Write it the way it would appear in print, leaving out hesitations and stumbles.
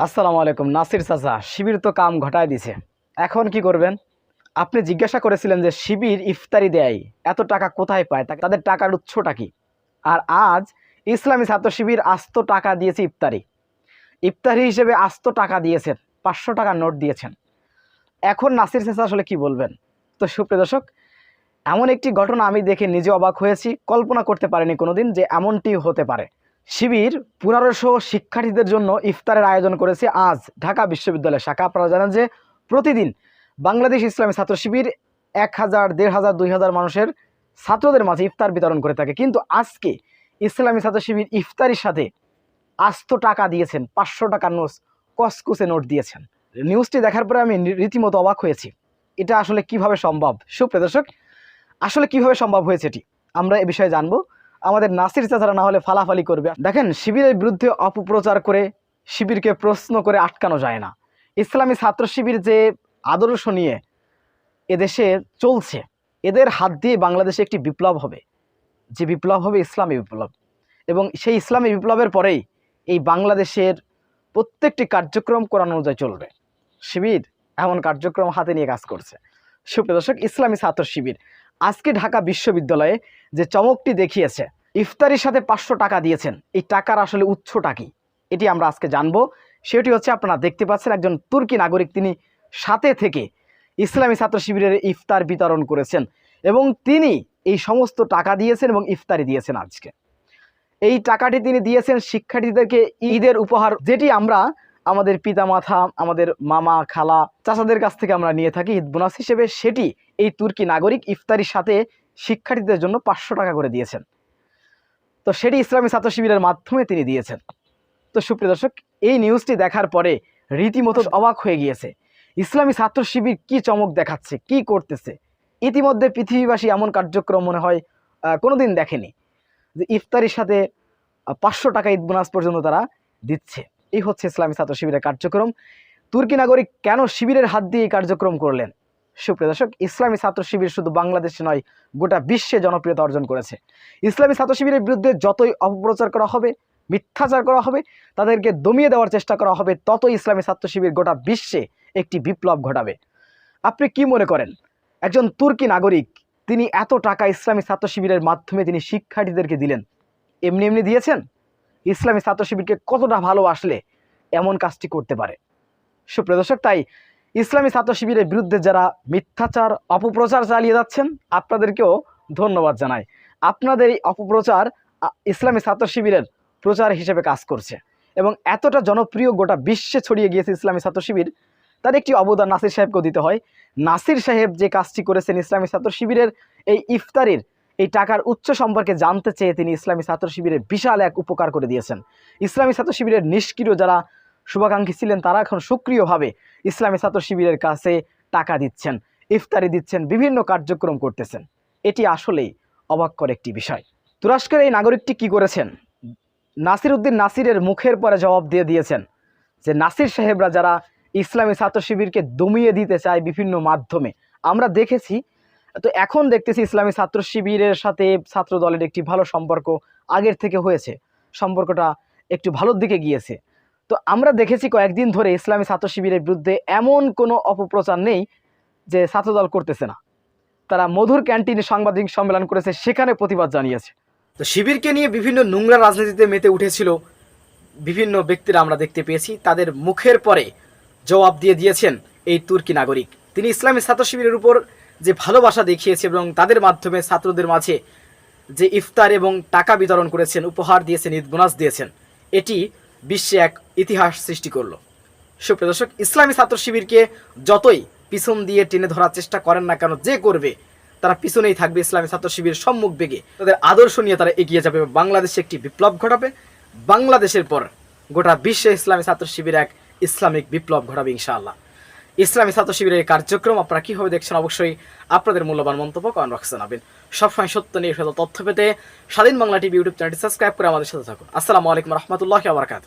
আসসালামু আলাইকুম। নাসির চাচা, শিবির তো কাম ঘটায় দিছে, এখন কি করবেন? আপনি জিজ্ঞাসা করেছিলেন যে শিবির ইফতারি দেয়, এত টাকা কোথায় পায়, তাদের টাকার উৎসটা কি? আর আজ ইসলামী ছাত্র শিবির আস্ত টাকা দিয়েছে ইফতারি ইফতারি হিসেবে আস্ত টাকা দিয়েছেন, 500 টাকার নোট দিয়েছেন। এখন নাসির চাচা আসলে কি বলবেন? তো সুপ্রিয় দর্শক, এমন একটি ঘটনা আমি দেখে নিজে অবাক হয়েছি, কল্পনা করতে পারিনি কোনোদিন যে এমনটি হতে পারে। শিবির 1500 শিক্ষার্থীদের জন্য ইফতারের আয়োজন করেছে আজ ঢাকা বিশ্ববিদ্যালয় শাখা। আপনারা জানেন যে প্রতিদিন বাংলাদেশ ইসলামী ছাত্র শিবির 1000, 1500, 2000 মানুষের ছাত্রদের মাঝে ইফতার বিতরণ করে থাকে, কিন্তু আজকে ইসলামী ছাত্র শিবির ইফতারির সাথে আস্ত টাকা দিয়েছেন, 500 টাকার নোট, কসকুসে নোট দিয়েছেন। নিউজটি দেখার পরে আমি রীতিমতো অবাক হয়েছি। এটা আসলে কিভাবে সম্ভব? সুপ্রিয় দর্শক, আসলে কিভাবে সম্ভব হয়েছে এটি আমরা এ বিষয়ে জানবো। আমাদের নাসির চাচারা না হলে ফালাফালি করবে। দেখেন, শিবিরের বিরুদ্ধে অপপ্রচার করে শিবিরকে প্রশ্ন করে আটকানো যায় না। ইসলামী ছাত্র শিবির যে আদর্শ নিয়ে এদেশে চলছে, এদের হাত দিয়ে বাংলাদেশে একটি বিপ্লব হবে, যে বিপ্লব হবে ইসলামী বিপ্লব। এবং সেই ইসলামী বিপ্লবের পরেই এই বাংলাদেশের প্রত্যেকটি কার্যক্রম কোরআন অনুযায়ী চলবে। শিবির এমন কার্যক্রম হাতে নিয়ে কাজ করছে। সুপ্রিয় দর্শক, ইসলামী ছাত্র শিবির আজকে ঢাকা বিশ্ববিদ্যালয়ে যে চমকটি দেখিয়েছে, ইফতারির সাথে 500 টাকা দিয়েছেন, এই টাকার আসলে উৎসটা কি এটি আমরা আজকে জানবো। সেটি হচ্ছে, আপনারা দেখতে পাচ্ছেন একজন তুর্কি নাগরিক, তিনি সাথে থেকে ইসলামী ছাত্র শিবিরের ইফতার বিতরণ করেছেন এবং তিনি এই সমস্ত টাকা দিয়েছেন এবং ইফতারি দিয়েছেন। আজকে এই টাকাটি তিনি দিয়েছেন শিক্ষার্থীদেরকে ঈদের উপহার, যেটি আমরা আমাদের পিতামাতা, আমাদের মামা, খালা, চাচাদের কাছ থেকে আমরা নিয়ে থাকি ঈদ বোনাস হিসেবে, সেটি এই তুর্কি নাগরিক ইফতারির সাথে শিক্ষার্থীদের জন্য 500 টাকা করে দিয়েছেন। তো সেটি ইসলামী ছাত্র শিবিরের মাধ্যমে তিনি দিয়েছেন। তো সুপ্রিয় দর্শক, এই নিউজটি দেখার পরে রীতিমতো অবাক হয়ে গিয়েছে। ইসলামী ছাত্র শিবির কি চমক দেখাচ্ছে, কি করতেছে! ইতিমধ্যে পৃথিবীবাসী এমন কার্যক্রম মনে হয় কোনোদিন দেখেনি, যে ইফতারির সাথে 500 টাকা ঈদ বোনাস পর্যন্ত তারা দিচ্ছে। এই হচ্ছে ইসলামী ছাত্র শিবিরের কার্যক্রম। তুর্কি নাগরিক কেন শিবিরের হাত দিয়ে এই কার্যক্রম করলেন? সুপ্রিয় দর্শক, ইসলামী ছাত্র শিবির শুধু বাংলাদেশে নয়, গোটা বিশ্বে জনপ্রিয়তা অর্জন করেছে। ইসলামী ছাত্র শিবিরের বিরুদ্ধে যতই অপপ্রচার করা হবে, মিথ্যাচার করা হবে, তাদেরকে দমিয়ে দেওয়ার চেষ্টা করা হবে, ততই ইসলামী ছাত্র শিবির গোটা বিশ্বে একটি বিপ্লব ঘটাবে। আপনি কি মনে করেন, একজন তুর্কি নাগরিক তিনি এত টাকা ইসলামী ছাত্র শিবিরের মাধ্যমে তিনি শিক্ষার্থীদেরকে দিলেন, এমনি এমনি দিয়েছেন? ইসলামী ছাত্র শিবিরকে কতটা ভালোবাসলে এমন কাজটি করতে পারে? সুপ্রিয় দর্শক, তাই ইসলামী ছাত্র শিবিরের বিরুদ্ধে যারা মিথ্যাচার, অপপ্রচার চালিয়ে যাচ্ছেন, আপনাদেরকেও ধন্যবাদ জানাই। আপনাদের এই অপপ্রচার ইসলামী ছাত্র শিবিরের প্রচার হিসেবে কাজ করছে এবং এতটা জনপ্রিয় গোটা বিশ্বে ছড়িয়ে গিয়েছে ইসলামী ছাত্র শিবির। তার একটি অবদান নাসির সাহেবকেও দিতে হয়। নাসির সাহেব যে কাজটি করেছেন, ইসলামী ছাত্র শিবিরের এই ইফতারির এই টাকার উৎস সম্পর্কে জানতে চেয়ে তিনি ইসলামী ছাত্র শিবিরের বিশাল এক উপকার করে দিয়েছেন। ইসলামী ছাত্র শিবিরের নিষ্ক্রিয় যারা শুভাকাঙ্ক্ষী ছিলেন, তারা এখন সক্রিয়ভাবে ইসলামী ছাত্র শিবিরের কাছে টাকা দিচ্ছেন, ইফতারি দিচ্ছেন, বিভিন্ন কার্যক্রম করতেছেন। এটি আসলেই অবাককর একটি বিষয়। তুরস্কের এই নাগরিকটি কি করেছেন? নাসির উদ্দিন নাসিরের মুখের পরে জবাব দিয়ে দিয়েছেন যে নাসির সাহেবরা যারা ইসলামী ছাত্র শিবিরকে দমিয়ে দিতে চায় বিভিন্ন মাধ্যমে, আমরা দেখেছি। তো এখন দেখতেছি ইসলামী ছাত্র শিবিরের সাথে ছাত্র দলের একটি ভালো সম্পর্ক আগের থেকে হয়েছে, সম্পর্কটা একটু ভালোর দিকে গিয়েছে। তো আমরা দেখেছি কয়েকদিন ধরে ইসলামী ছাত্র শিবিরের বিরুদ্ধে এমন কোনো অপপ্রচার নেই যে ছাত্রদল করতেছে না। তারা মধুর ক্যান্টিনে সাংবাদিক সম্মেলন করেছে, সেখানে প্রতিবাদ জানিয়েছে। তো শিবিরকে নিয়ে বিভিন্ন নোংরা রাজনীতিতে মেতে উঠেছিল বিভিন্ন ব্যক্তিরা, আমরা দেখতে পেয়েছি। তাদের মুখের পরে জবাব দিয়ে দিয়েছেন এই তুর্কি নাগরিক। তিনি ইসলামী ছাত্র শিবিরের উপর যে ভালোবাসা দেখিয়েছে এবং তাদের মাধ্যমে ছাত্রদের মাঝে যে ইফতার এবং টাকা বিতরণ করেছেন, উপহার দিয়েছেন, ঈদ বোনাস দিয়েছেন, এটি বিশ্বে এক ইতিহাস সৃষ্টি করলো। সুপ্রিয় দর্শক, ইসলামী ছাত্র শিবিরকে যতই পিছন দিয়ে টেনে ধরার চেষ্টা করেন না কেন, যে করবে তারা পিছনেই থাকবে। ইসলামী ছাত্র শিবির সম্মুখ বেগে তাদের আদর্শ নিয়ে তারা এগিয়ে যাবে, বাংলাদেশে একটি বিপ্লব ঘটাবে। বাংলাদেশের পর গোটা বিশ্বে ইসলামী ছাত্র শিবির এক ইসলামিক বিপ্লব ঘটাবে ইনশাআল্লাহ। ইসলামী ছাত্র শিবিরের কার্যক্রম আপনারা কীভাবে দেখছেন, অবশ্যই আপনাদের মূল্যবান মন্তব্য কমেন্ট বক্সে জানাবেন। সবসময় সত্য নিয়ে তথ্য পেতে স্বাধীন বাংলা টিভি ইউটিউব চ্যানেলটি সাবস্ক্রাইব করে আমাদের সাথে থাকুন। আসসালামু আলাইকুম রহমতুল্লাহি ওয়া বারাকাতুহু।